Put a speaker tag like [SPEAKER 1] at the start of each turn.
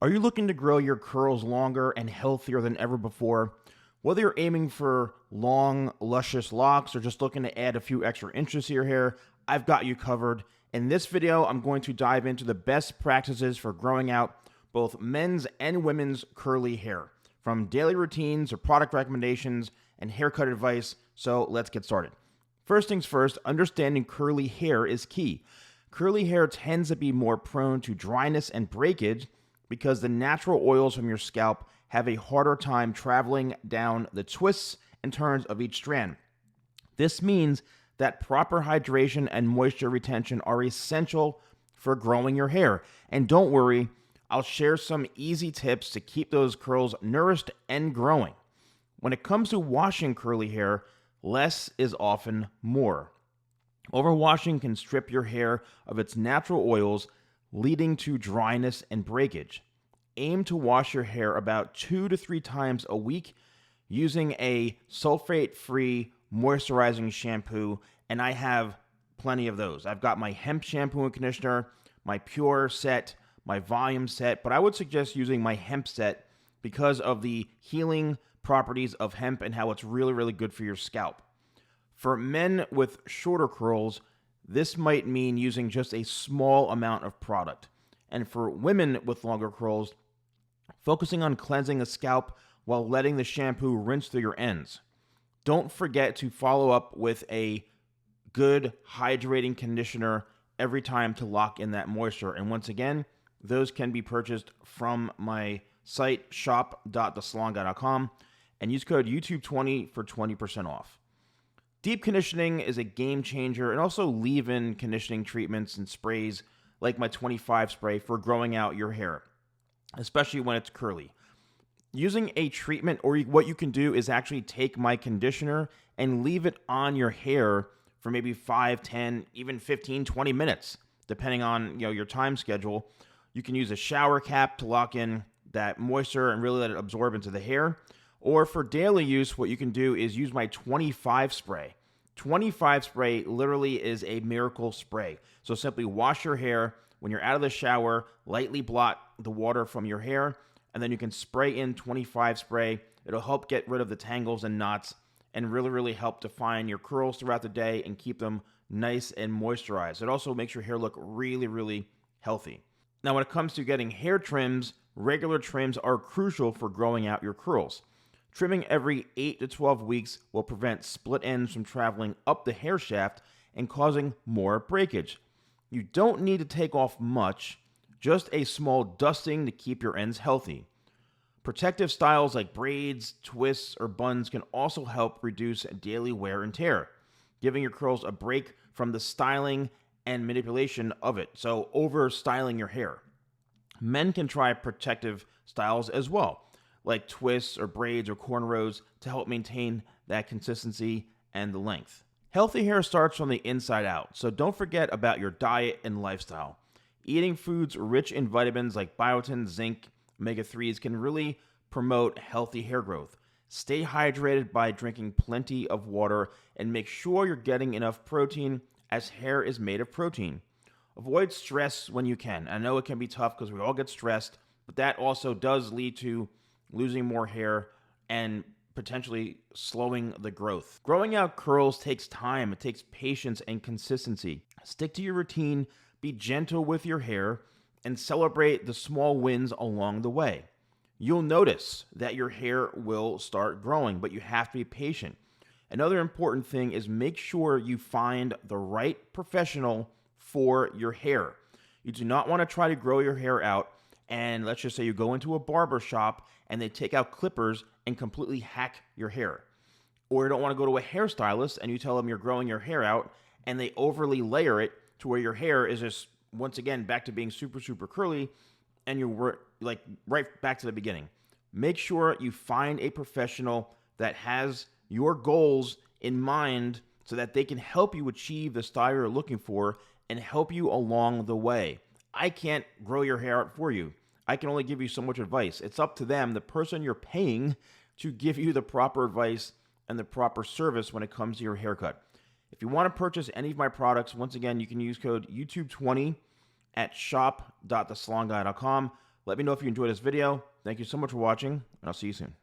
[SPEAKER 1] Are you looking to grow your curls longer and healthier than ever before? Whether you're aiming for long, luscious locks or just looking to add a few extra inches to your hair, I've got you covered. In this video, I'm going to dive into the best practices for growing out both men's and women's curly hair, from daily routines or product recommendations and haircut advice. So let's get started. First things first, understanding curly hair is key. Curly hair tends to be more prone to dryness and breakage because the natural oils from your scalp have a harder time traveling down the twists and turns of each strand. This means that proper hydration and moisture retention are essential for growing your hair. And don't worry, I'll share some easy tips to keep those curls nourished and growing. When it comes to washing curly hair, less is often more. Overwashing can strip your hair of its natural oils, leading to dryness and breakage. Aim to wash your hair about 2 to 3 times a week using a sulfate-free moisturizing shampoo, and I have plenty of those. I've got my hemp shampoo and conditioner, my pure set, my volume set, but I would suggest using my hemp set because of the healing properties of hemp and how it's really, really good for your scalp. For men with shorter curls, this might mean using just a small amount of product. And for women with longer curls, focusing on cleansing the scalp while letting the shampoo rinse through your ends. Don't forget to follow up with a good hydrating conditioner every time to lock in that moisture. And once again, those can be purchased from my site, shop.TheSalonGuy.com, and use code YouTube20 for 20% off. Deep conditioning is a game changer, and also leave-in conditioning treatments and sprays like my 25 spray for growing out your hair, especially when it's curly. Using a treatment, or what you can do is actually take my conditioner and leave it on your hair for maybe 5, 10, even 15, 20 minutes, depending on your time schedule. You can use a shower cap to lock in that moisture and really let it absorb into the hair. Or for daily use, what you can do is use my 25 spray. 25 spray literally is a miracle spray. So simply wash your hair when you're out of the shower, lightly blot the water from your hair, and then you can spray in 25 spray. It'll help get rid of the tangles and knots and really, really help define your curls throughout the day and keep them nice and moisturized. It also makes your hair look really, really healthy. Now, when it comes to getting hair trims, regular trims are crucial for growing out your curls. Trimming every 8 to 12 weeks will prevent split ends from traveling up the hair shaft and causing more breakage. You don't need to take off much, just a small dusting to keep your ends healthy. Protective styles like braids, twists, or buns can also help reduce daily wear and tear, giving your curls a break from the styling and manipulation of it, so over styling your hair. Men can try protective styles as well, like twists or braids or cornrows, to help maintain that consistency and the length. Healthy hair starts from the inside out, so don't forget about your diet and lifestyle. Eating foods rich in vitamins like biotin, zinc, omega-3s can really promote healthy hair growth. Stay hydrated by drinking plenty of water and make sure you're getting enough protein, as hair is made of protein. Avoid stress when you can. I know it can be tough because we all get stressed, but that also does lead to losing more hair and potentially slowing the growth. Growing out curls takes time. It takes patience and consistency. Stick to your routine, be gentle with your hair, and celebrate the small wins along the way. You'll notice that your hair will start growing, but you have to be patient. Another important thing is make sure you find the right professional for your hair. You do not want to try to grow your hair out, and let's just say you go into a barber shop and they take out clippers and completely hack your hair. Or you don't want to go to a hairstylist and you tell them you're growing your hair out and they overly layer it to where your hair is just, once again, back to being super, super curly, and you're like right back to the beginning. Make sure you find a professional that has your goals in mind so that they can help you achieve the style you're looking for and help you along the way. I can't grow your hair out for you. I can only give you so much advice. It's up to them, the person you're paying, to give you the proper advice and the proper service when it comes to your haircut. If you want to purchase any of my products, once again, you can use code YouTube20 at shop.thesalonguy.com. Let me know if you enjoyed this video. Thank you so much for watching, and I'll see you soon.